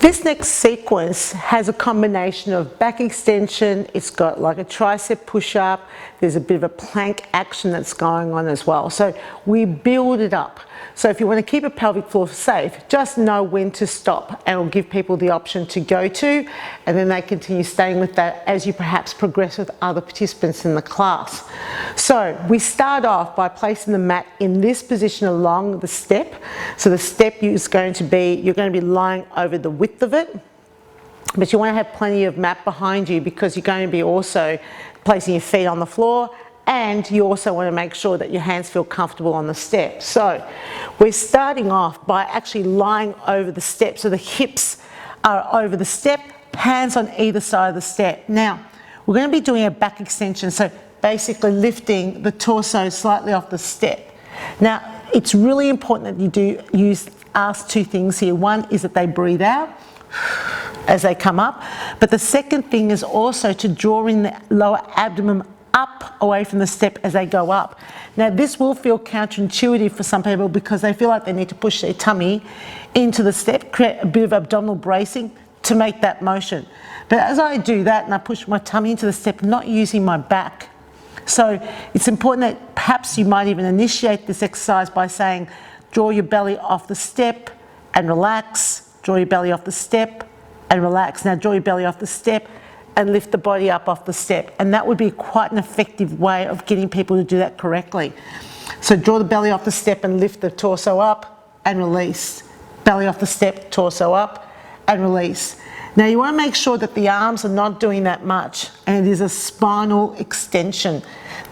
This next sequence has a combination of back extension, it's got like a tricep push-up, there's a bit of a plank action that's going on as well. So we build it up. So if you want to keep a pelvic floor safe, just know when to stop, and it'll give people the option to go to, and then they continue staying with that as you perhaps progress with other participants in the class. So we start off by placing the mat in this position along the step. So the step is going to be, you're going to be lying over the width of it, but you want to have plenty of mat behind you because you're going to be also placing your feet on the floor, and you also want to make sure that your hands feel comfortable on the step. So we're starting off by actually lying over the step, so the hips are over the step, hands on either side of the step. Now we're going to be doing a back extension, so basically lifting the torso slightly off the step. Now it's really important that you do ask two things here. One is that they breathe out as they come up, but the second thing is also to draw in the lower abdomen up away from the step as they go up. Now this will feel counterintuitive for some people because they feel like they need to push their tummy into the step, create a bit of abdominal bracing to make that motion. But as I do that and I push my tummy into the step, I'm not using my back. So it's important that perhaps you might even initiate this exercise by saying, draw your belly off the step and relax, draw your belly off the step and relax. Now draw your belly off the step and lift the body up off the step. And that would be quite an effective way of getting people to do that correctly. So draw the belly off the step and lift the torso up and release. Belly off the step, torso up and release. Now you want to make sure that the arms are not doing that much, and it is a spinal extension.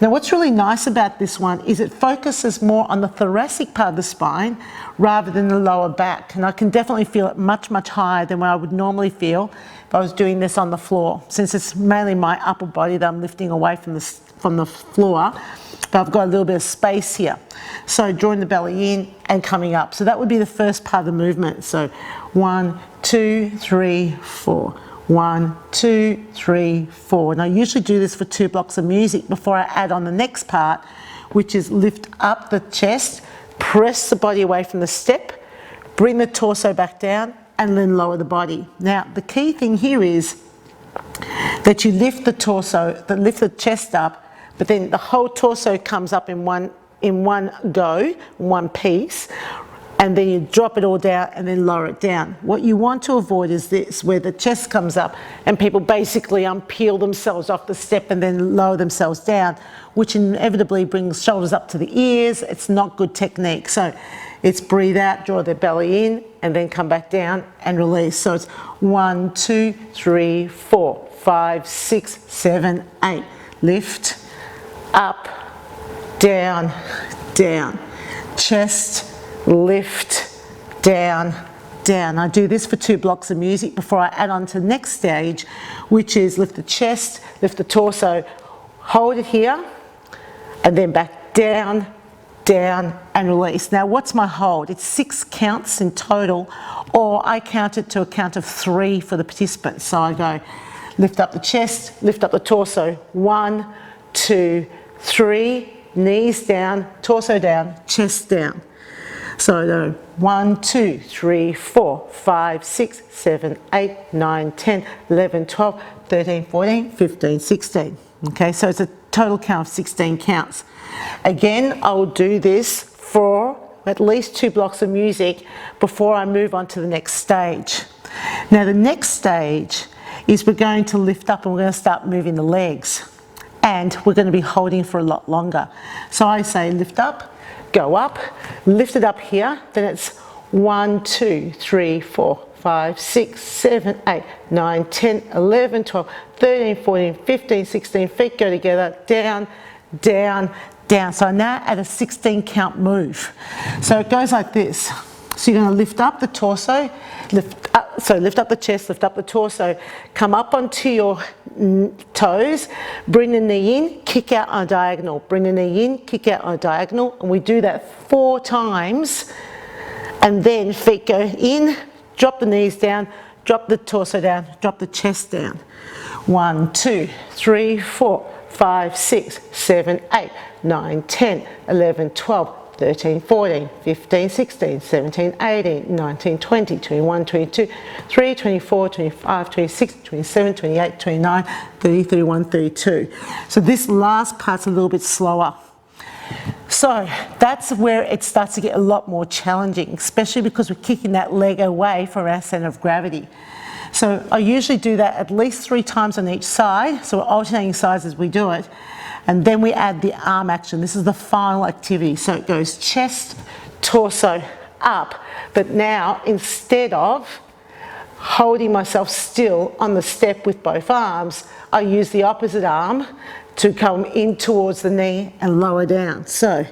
Now what's really nice about this one is it focuses more on the thoracic part of the spine rather than the lower back. And I can definitely feel it much, much higher than what I would normally feel if I was doing this on the floor, since it's mainly my upper body that I'm lifting away from the floor, but I've got a little bit of space here. So drawing the belly in and coming up. So that would be the first part of the movement. So 1, 2, 3, 4. 1, 2, 3, 4. And I usually do this for 2 blocks of music before I add on the next part, which is lift up the chest, press the body away from the step, bring the torso back down, and then lower the body. Now the key thing here is that you lift the torso, lift the chest up, but then the whole torso comes up in one go, one piece, and then you drop it all down and then lower it down. What you want to avoid is this, where the chest comes up and people basically unpeel themselves off the step and then lower themselves down, which inevitably brings shoulders up to the ears. It's not good technique. So it's breathe out, draw the belly in, and then come back down and release. So it's 1, 2, 3, 4, 5, 6, 7, 8. Lift, up, down, down. Chest, lift, down, down. I do this for 2 blocks of music before I add on to the next stage, which is lift the chest, lift the torso, hold it here, and then back down, down, and release. Now what's my hold? It's 6 counts in total, or I count it to a count of 3 for the participants. So I go lift up the chest, lift up the torso, 1, 2, 3, knees down, torso down, chest down. So 1, 2, 3, 4, 5, 6, 7, 8, 9, 10, 11, 12, 13, 14, 15, 16. Okay, so it's a total count of 16 counts. Again, I will do this for at least 2 blocks of music before I move on to the next stage. Now the next stage is we're going to lift up and we're going to start moving the legs. And we're going to be holding for a lot longer. So I say lift up, go up, lift it up here, then it's 1, 2, 3, 4, 5, 6, 7, 8, 9, 10, 11, 12, 13, 14, 15, 16, feet go together, down, down, down. So now at a 16 count move. So it goes like this. So you're going to lift up the torso, lift up the chest, lift up the torso, come up onto your toes, bring the knee in, kick out on a diagonal, bring the knee in, kick out on a diagonal, and we do that 4 times, and then feet go in, drop the knees down, drop the torso down, drop the chest down. 1, 2, 3, 4, 5, 6, 7, 8, 9, 10, 11, 12, 13, 14, 15, 16, 17, 18, 19, 20, 21, 22, 23, 24, 25, 26, 27, 28, 29, 30, 31, 32. So this last part's a little bit slower. So that's where it starts to get a lot more challenging, especially because we're kicking that leg away from our centre of gravity. So I usually do that at least 3 times on each side, so we're alternating sides as we do it, and then we add the arm action. This is the final activity. So it goes chest, torso, up, but now instead of holding myself still on the step with both arms, I use the opposite arm to come in towards the knee and lower down. So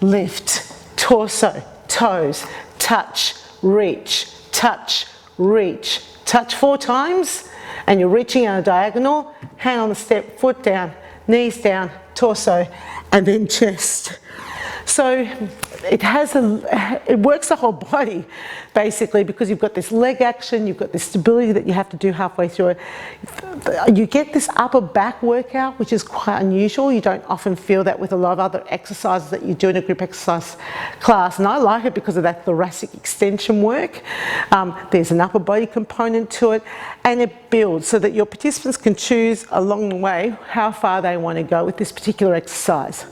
lift, torso, toes, touch, reach, touch, reach, touch 4 times, and you're reaching on a diagonal, hand on the step, foot down, knees down, torso, and then chest. So it works the whole body basically, because you've got this leg action, you've got this stability that you have to do halfway through it. You get this upper back workout, which is quite unusual. You don't often feel that with a lot of other exercises that you do in a group exercise class, and I like it because of that thoracic extension work. There's an upper body component to it, and it builds so that your participants can choose along the way how far they want to go with this particular exercise.